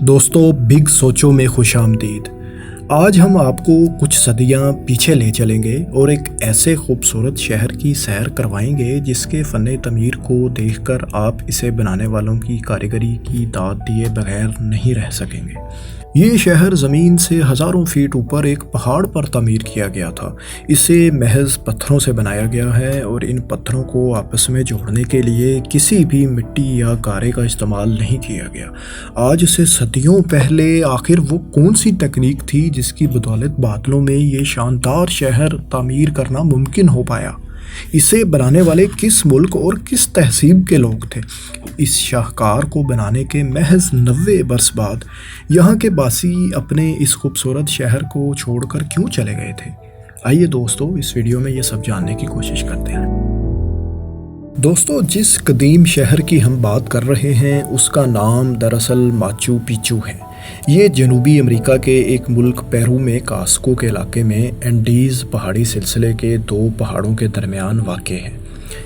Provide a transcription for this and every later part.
دوستو بگ سوچو میں خوش آمدید۔ آج ہم آپ کو کچھ صدیاں پیچھے لے چلیں گے اور ایک ایسے خوبصورت شہر کی سیر کروائیں گے جس کے فن تعمیر کو دیکھ کر آپ اسے بنانے والوں کی کاریگری کی داد دیے بغیر نہیں رہ سکیں گے۔ یہ شہر زمین سے ہزاروں فیٹ اوپر ایک پہاڑ پر تعمیر کیا گیا تھا۔ اسے محض پتھروں سے بنایا گیا ہے اور ان پتھروں کو آپس میں جوڑنے کے لیے کسی بھی مٹی یا گارے کا استعمال نہیں کیا گیا۔ آج سے صدیوں پہلے آخر وہ کون سی تکنیک تھی جس کی بدولت بادلوں میں یہ شاندار شہر تعمیر کرنا ممکن ہو پایا؟ اسے بنانے والے کس ملک اور کس تہذیب کے لوگ تھے؟ اس شاہکار کو بنانے کے محض 90 برس بعد یہاں کے باسی اپنے اس خوبصورت شہر کو چھوڑ کر کیوں چلے گئے تھے؟ آئیے دوستو اس ویڈیو میں یہ سب جاننے کی کوشش کرتے ہیں۔ دوستو جس قدیم شہر کی ہم بات کر رہے ہیں اس کا نام دراصل ماچو پیچو ہے۔ یہ جنوبی امریکہ کے ایک ملک پیرو میں کاسکو کے علاقے میں اینڈیز پہاڑی سلسلے کے 2 پہاڑوں کے درمیان واقع ہے۔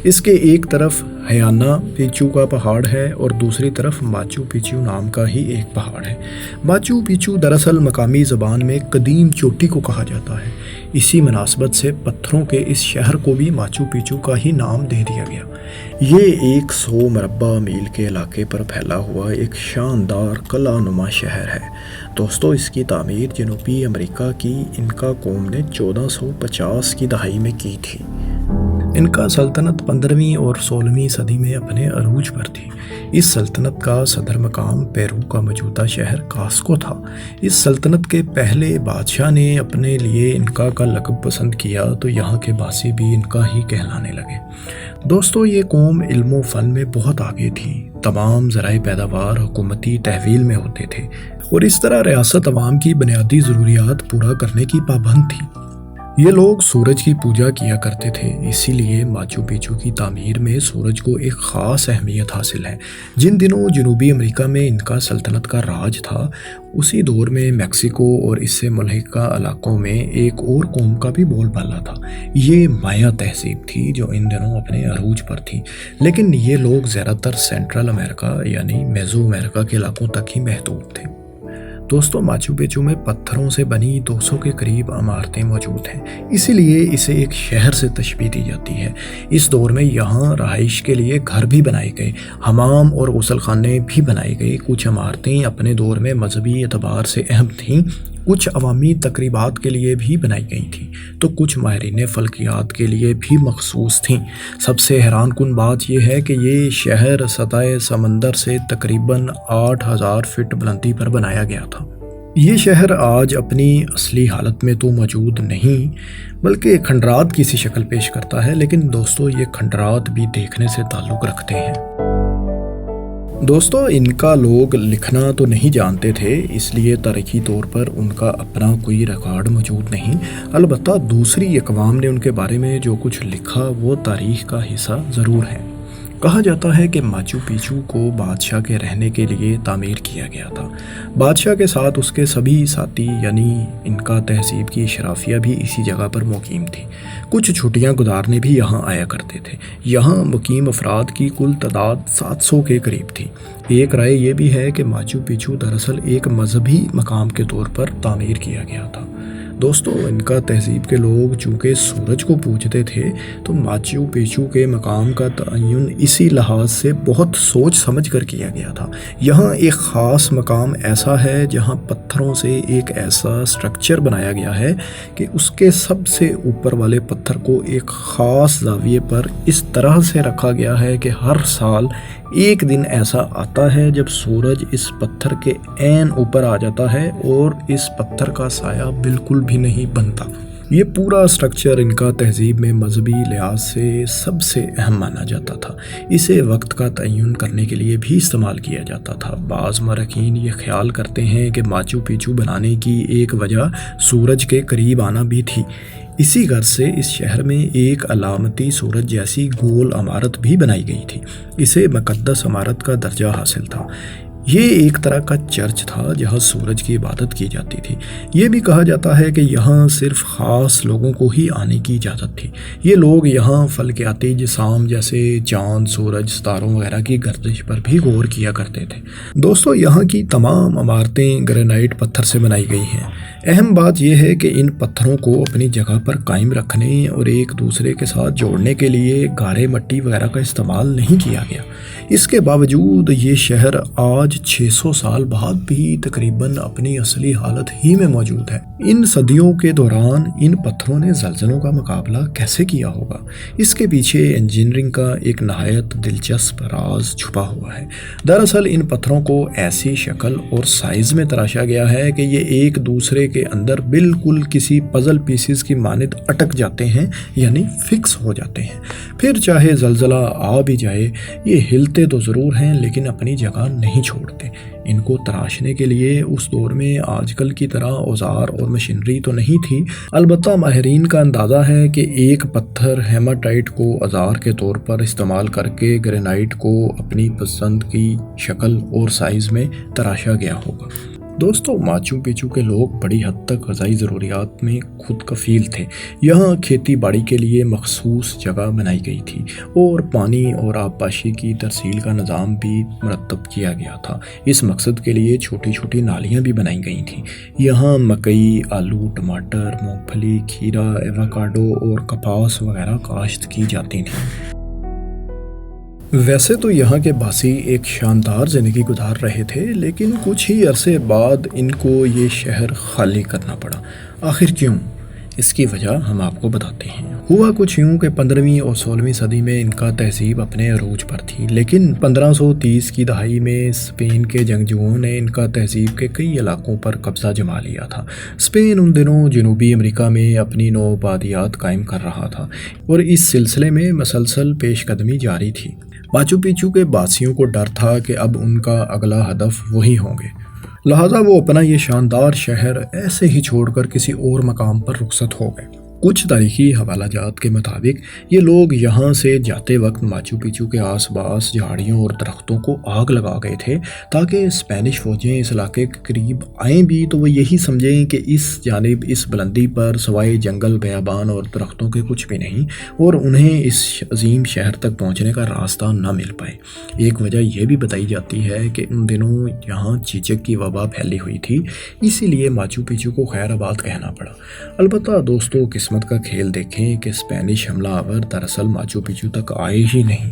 اس کے ایک طرف ہیانا پیچو کا پہاڑ ہے اور دوسری طرف ماچو پیچو نام کا ہی ایک پہاڑ ہے۔ ماچو پیچو دراصل مقامی زبان میں قدیم چوٹی کو کہا جاتا ہے۔ اسی مناسبت سے پتھروں کے اس شہر کو بھی ماچو پیچو کا ہی نام دے دیا گیا۔ یہ 100 مربع میل کے علاقے پر پھیلا ہوا ایک شاندار قلعہ نما شہر ہے۔ دوستو اس کی تعمیر جنوبی امریکہ کی انکا قوم نے 1450 کی دہائی میں کی تھی۔ انکا سلطنت 15ویں اور 16ویں صدی میں اپنے عروج پر تھی۔ اس سلطنت کا صدر مقام پیرو کا موجودہ شہر کاسکو تھا۔ اس سلطنت کے پہلے بادشاہ نے اپنے لیے انکا کا لقب پسند کیا تو یہاں کے باسی بھی انکا ہی کہلانے لگے۔ دوستو یہ قوم علم و فن میں بہت آگے تھی۔ تمام ذرائع پیداوار حکومتی تحویل میں ہوتے تھے اور اس طرح ریاست عوام کی بنیادی ضروریات پورا کرنے کی پابند تھی۔ یہ لوگ سورج کی پوجا کیا کرتے تھے، اسی لیے ماچو پیچو کی تعمیر میں سورج کو ایک خاص اہمیت حاصل ہے۔ جن دنوں جنوبی امریکہ میں انکا سلطنت کا راج تھا اسی دور میں میکسیکو اور اس سے ملحقہ علاقوں میں ایک اور قوم کا بھی بول بالا تھا۔ یہ مایا تہذیب تھی جو ان دنوں اپنے عروج پر تھی، لیکن یہ لوگ زیادہ تر سینٹرل امریکہ یعنی میزو امریکہ کے علاقوں تک ہی محدود تھے۔ دوستو ماچو پیچو میں پتھروں سے بنی 200 کے قریب عمارتیں موجود ہیں، اسی لیے اسے ایک شہر سے تشبیہ دی جاتی ہے۔ اس دور میں یہاں رہائش کے لیے گھر بھی بنائے گئے، حمام اور غسل خانے بھی بنائے گئے۔ کچھ عمارتیں اپنے دور میں مذہبی اعتبار سے اہم تھیں، کچھ عوامی تقریبات کے لیے بھی بنائی گئی تھیں تو کچھ ماہرین فلکیات کے لیے بھی مخصوص تھیں۔ سب سے حیران کن بات یہ ہے کہ یہ شہر سطح سمندر سے تقریباً 8000 فٹ بلندی پر بنایا گیا تھا۔ یہ شہر آج اپنی اصلی حالت میں تو موجود نہیں بلکہ کھنڈرات کی سی شکل پیش کرتا ہے، لیکن دوستو یہ کھنڈرات بھی دیکھنے سے تعلق رکھتے ہیں۔ دوستو انکا لوگ لکھنا تو نہیں جانتے تھے، اس لیے تاریخی طور پر ان کا اپنا کوئی ریکارڈ موجود نہیں۔ البتہ دوسری اقوام نے ان کے بارے میں جو کچھ لکھا وہ تاریخ کا حصہ ضرور ہے۔ کہا جاتا ہے کہ ماچو پیچو کو بادشاہ کے رہنے کے لیے تعمیر کیا گیا تھا۔ بادشاہ کے ساتھ اس کے سبھی ساتھی یعنی انکا تہذیب کی اشرافیہ بھی اسی جگہ پر مقیم تھی۔ کچھ چھٹیاں گزارنے بھی یہاں آیا کرتے تھے۔ یہاں مقیم افراد کی کل تعداد 700 کے قریب تھی۔ ایک رائے یہ بھی ہے کہ ماچو پیچو دراصل ایک مذہبی مقام کے طور پر تعمیر کیا گیا تھا۔ دوستو انکا تہذیب کے لوگ چونکہ سورج کو پوجتے تھے تو ماچو پیچو کے مقام کا تعین اسی لحاظ سے بہت سوچ سمجھ کر کیا گیا تھا۔ یہاں ایک خاص مقام ایسا ہے جہاں پتھروں سے ایک ایسا سٹرکچر بنایا گیا ہے کہ اس کے سب سے اوپر والے پتھر کو ایک خاص زاویے پر اس طرح سے رکھا گیا ہے کہ ہر سال ایک دن ایسا آتا ہے جب سورج اس پتھر کے عین اوپر آ جاتا ہے اور اس پتھر کا سایہ بالکل بھی نہیں بنتا۔ یہ پورا سٹرکچر انکا تہذیب میں مذہبی لحاظ سے سب سے اہم مانا جاتا تھا۔ اسے وقت کا تعین کرنے کے لیے بھی استعمال کیا جاتا تھا۔ بعض مورخین یہ خیال کرتے ہیں کہ ماچو پیچو بنانے کی ایک وجہ سورج کے قریب آنا بھی تھی۔ اسی غرض سے اس شہر میں ایک علامتی سورج جیسی گول عمارت بھی بنائی گئی تھی۔ اسے مقدس عمارت کا درجہ حاصل تھا۔ یہ ایک طرح کا چرچ تھا جہاں سورج کی عبادت کی جاتی تھی۔ یہ بھی کہا جاتا ہے کہ یہاں صرف خاص لوگوں کو ہی آنے کی اجازت تھی۔ یہ لوگ یہاں فلکیاتی جسام جیسے چاند، سورج، ستاروں وغیرہ کی گردش پر بھی غور کیا کرتے تھے۔ دوستو، یہاں کی تمام عمارتیں گرینائٹ پتھر سے بنائی گئی ہیں۔ اہم بات یہ ہے کہ ان پتھروں کو اپنی جگہ پر قائم رکھنے اور ایک دوسرے کے ساتھ جوڑنے کے لیے گارے مٹی وغیرہ کا استعمال نہیں کیا گیا۔ اس کے باوجود یہ شہر آج 600 سال بعد بھی تقریباً اپنی اصلی حالت ہی میں موجود ہے۔ ان صدیوں کے دوران ان پتھروں نے زلزلوں کا مقابلہ کیسے کیا ہوگا؟ اس کے پیچھے انجینئرنگ کا ایک نہایت دلچسپ راز چھپا ہوا ہے۔ دراصل ان پتھروں کو ایسی شکل اور سائز میں تراشا گیا ہے کہ یہ ایک دوسرے کے اندر بالکل کسی پزل پیسز کی مانند اٹک جاتے ہیں، یعنی فکس ہو جاتے ہیں۔ پھر چاہے زلزلہ آ بھی جائے، یہ ہلتے تو ضرور ہیں لیکن اپنی جگہ نہیں چھوڑتے۔ ان کو تراشنے کے لیے اس دور میں آج کل کی طرح اوزار اور مشینری تو نہیں تھی۔ البتہ ماہرین کا اندازہ ہے کہ ایک پتھر ہیماٹائٹ کو اوزار کے طور پر استعمال کر کے گرینائٹ کو اپنی پسند کی شکل اور سائز میں تراشا گیا ہوگا۔ دوستو، ماچو پیچو کے لوگ بڑی حد تک غذائی ضروریات میں خود کفیل تھے۔ یہاں کھیتی باڑی کے لیے مخصوص جگہ بنائی گئی تھی اور پانی اور آبپاشی کی ترسیل کا نظام بھی مرتب کیا گیا تھا۔ اس مقصد کے لیے چھوٹی چھوٹی نالیاں بھی بنائی گئی تھیں۔ یہاں مکئی، آلو، ٹماٹر، مونگ پھلی، کھیرا، ایووکاڈو اور کپاس وغیرہ کاشت کی جاتی تھیں۔ ویسے تو یہاں کے باسی ایک شاندار زندگی گزار رہے تھے، لیکن کچھ ہی عرصے بعد ان کو یہ شہر خالی کرنا پڑا۔ آخر کیوں؟ اس کی وجہ ہم آپ کو بتاتے ہیں۔ ہوا کچھ یوں کہ 15ویں اور 16ویں صدی میں ان کا تہذیب اپنے عروج پر تھی، لیکن 1530 کی دہائی میں اسپین کے جنگجوؤں نے ان کا تہذیب کے کئی علاقوں پر قبضہ جما لیا تھا۔ اسپین ان دنوں جنوبی امریکہ میں اپنی نوآبادیات قائم کر رہا تھا اور اس سلسلے میں مسلسل پیش قدمی جاری تھی۔ ماچو پیچو کے باسیوں کو ڈر تھا کہ اب ان کا اگلا ہدف وہی ہوں گے، لہٰذا وہ اپنا یہ شاندار شہر ایسے ہی چھوڑ کر کسی اور مقام پر رخصت ہو گئے۔ کچھ تاریخی حوالہ جات کے مطابق یہ لوگ یہاں سے جاتے وقت ماچو پیچو کے آس پاس جھاڑیوں اور درختوں کو آگ لگا گئے تھے تاکہ اسپینش فوجیں اس علاقے کے قریب آئیں بھی تو وہ یہی سمجھیں کہ اس جانب اس بلندی پر سوائے جنگل، بیابان اور درختوں کے کچھ بھی نہیں، اور انہیں اس عظیم شہر تک پہنچنے کا راستہ نہ مل پائے۔ ایک وجہ یہ بھی بتائی جاتی ہے کہ ان دنوں یہاں چیچک کی وبا پھیلی ہوئی تھی، اسی لیے ماچو پیچو کو خیر آباد کہنا پڑا۔ البتہ دوستو، قسمت کا کھیل دیکھیں کہ اسپینش حملہ آور دراصل ماچو پیچو تک آئے ہی نہیں۔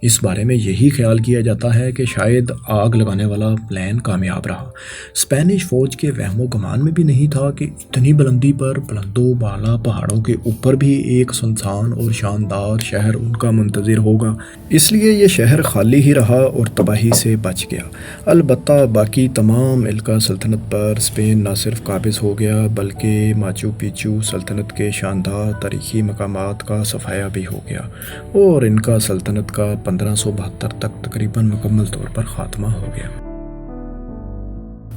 اس بارے میں یہی خیال کیا جاتا ہے کہ شاید آگ لگانے والا پلان کامیاب رہا۔ اسپینش فوج کے وہم و گمان میں بھی نہیں تھا کہ اتنی بلندی پر، بلندوں بالا پہاڑوں کے اوپر بھی ایک سنسان اور شاندار شہر ان کا منتظر ہوگا۔ اس لیے یہ شہر خالی ہی رہا اور تباہی سے بچ گیا۔ البتہ باقی تمام الکا سلطنت پر اسپین نہ صرف قابض ہو گیا بلکہ ماچو پیچو سلطنت کے شاندار تاریخی مقامات کا صفایا بھی ہو گیا اور ان کا سلطنت کا 1572 تک تقریباً مکمل طور پر خاتمہ ہو گیا۔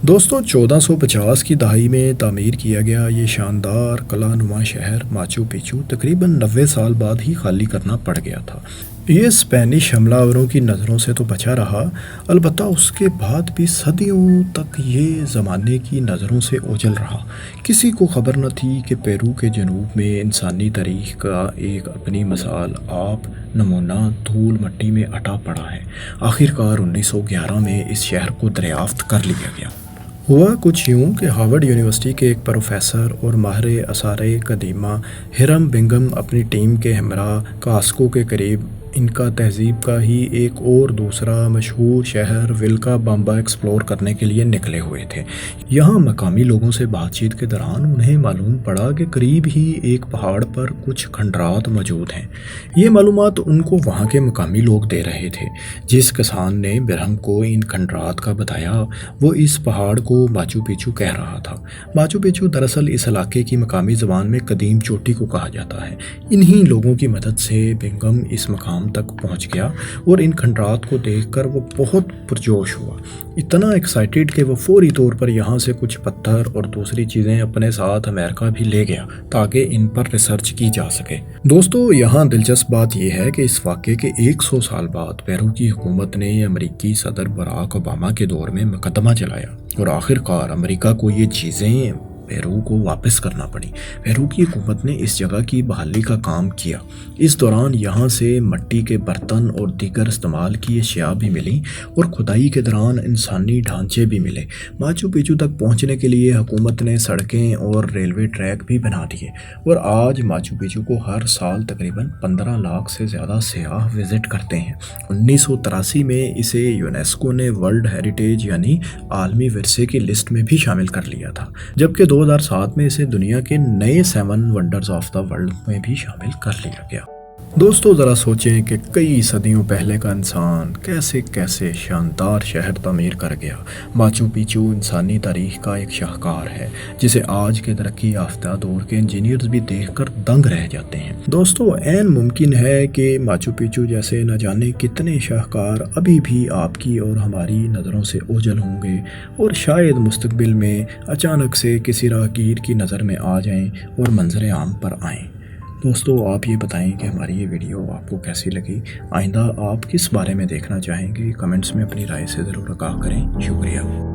دوستو، 1450 کی دہائی میں تعمیر کیا گیا یہ شاندار قلعہ نما شہر ماچو پیچو تقریباً 90 سال بعد ہی خالی کرنا پڑ گیا تھا۔ یہ اسپینش حملہ آوروں کی نظروں سے تو بچا رہا، البتہ اس کے بعد بھی صدیوں تک یہ زمانے کی نظروں سے اوجھل رہا۔ کسی کو خبر نہ تھی کہ پیرو کے جنوب میں انسانی تاریخ کا ایک اپنی مثال آپ نمونہ دھول مٹی میں اٹا پڑا ہے۔ آخرکار 1911 میں اس شہر کو دریافت کر لیا گیا۔ ہوا کچھ یوں کہ ہارورڈ یونیورسٹی کے ایک پروفیسر اور ماہر آثار قدیمہ ہرم بنگم اپنی ٹیم کے ہمراہ کاسکو کے قریب انکا تہذیب کا ہی ایک اور دوسرا مشہور شہر ولکا بامبا ایکسپلور کرنے کے لیے نکلے ہوئے تھے۔ یہاں مقامی لوگوں سے بات چیت کے دوران انہیں معلوم پڑا کہ قریب ہی ایک پہاڑ پر کچھ کھنڈرات موجود ہیں۔ یہ معلومات ان کو وہاں کے مقامی لوگ دے رہے تھے۔ جس کسان نے برہم کو ان کھنڈرات کا بتایا، وہ اس پہاڑ کو ماچو پیچو کہہ رہا تھا۔ ماچو پیچو دراصل اس علاقے کی مقامی زبان میں قدیم چوٹی کو کہا جاتا ہے۔ انہی لوگوں کی مدد سے بنگم اس مقام مقام تک پہنچ گیا اور ان کھنڈرات کو دیکھ کر وہ بہت پرجوش ہوا، اتنا ایکسائٹیڈ کہ وہ فوری طور پر یہاں سے کچھ پتھر اور دوسری چیزیں اپنے ساتھ امریکہ بھی لے گیا تاکہ ان پر ریسرچ کی جا سکے۔ دوستو یہاں دلچسپ بات یہ ہے کہ اس واقعے کے 100 سال بعد پیرو کی حکومت نے امریکی صدر براک اوباما کے دور میں مقدمہ چلایا اور آخر کار امریکہ کو یہ چیزیں پیرو کو واپس کرنا پڑی۔ پیرو کی حکومت نے اس جگہ کی بحالی کا کام کیا۔ اس دوران یہاں سے مٹی کے برتن اور دیگر استعمال کی اشیاء بھی ملیں اور کھدائی کے دوران انسانی ڈھانچے بھی ملے۔ ماچو پیچو تک پہنچنے کے لیے حکومت نے سڑکیں اور ریلوے ٹریک بھی بنا دیے اور آج ماچو پیچو کو ہر سال تقریباً 15 لاکھ سے زیادہ سیاح وزٹ کرتے ہیں۔ 1983 میں اسے یونیسکو نے ورلڈ ہیریٹیج یعنی عالمی ورثے کی لسٹ میں بھی شامل کر لیا تھا، جبکہ 2007 میں اسے دنیا کے نئے 7 ونڈرز آف دا ورلڈ میں بھی شامل کر لیا گیا۔ دوستو ذرا سوچیں کہ کئی صدیوں پہلے کا انسان کیسے شاندار شہر تعمیر کر گیا۔ ماچو پیچو انسانی تاریخ کا ایک شاہکار ہے جسے آج کے ترقی یافتہ دور کے انجینئرز بھی دیکھ کر دنگ رہ جاتے ہیں۔ دوستو عین ممکن ہے کہ ماچو پیچو جیسے نہ جانے کتنے شاہکار ابھی بھی آپ کی اور ہماری نظروں سے اوجھل ہوں گے اور شاید مستقبل میں اچانک سے کسی راہگیر کی نظر میں آ جائیں اور منظر عام پر آئیں۔ دوستو آپ یہ بتائیں کہ ہماری یہ ویڈیو آپ کو کیسی لگی، آئندہ آپ کس بارے میں دیکھنا چاہیں گے، کمنٹس میں اپنی رائے سے ضرور آگاہ کریں۔ شکریہ۔